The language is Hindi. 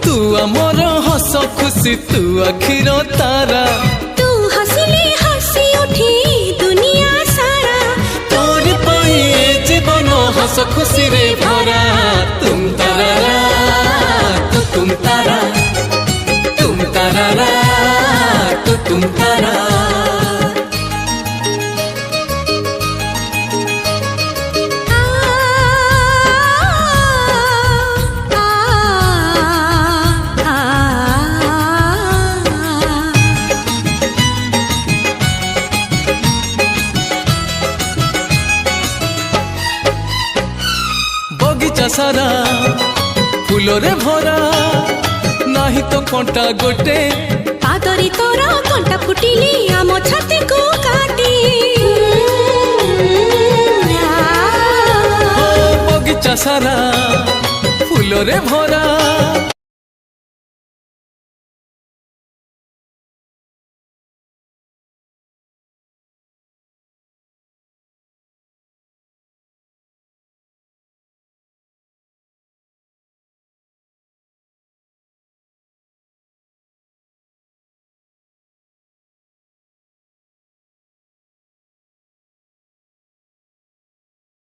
तू आमर हस खुशी तू आखिर तारा तू हसिले हसी उठी दुनिया सारा तोर पाए जीवन हस खुशी रे भरा तुम तारा तू तुम तारा तुम तारा तू तुम तारा बगीचा सारा फूल रे भरा नाही तो कंटा गोटे पादरी तोरा कंटा फुटिली आम छाती को काटी बगीचा सारा फूल रे भरा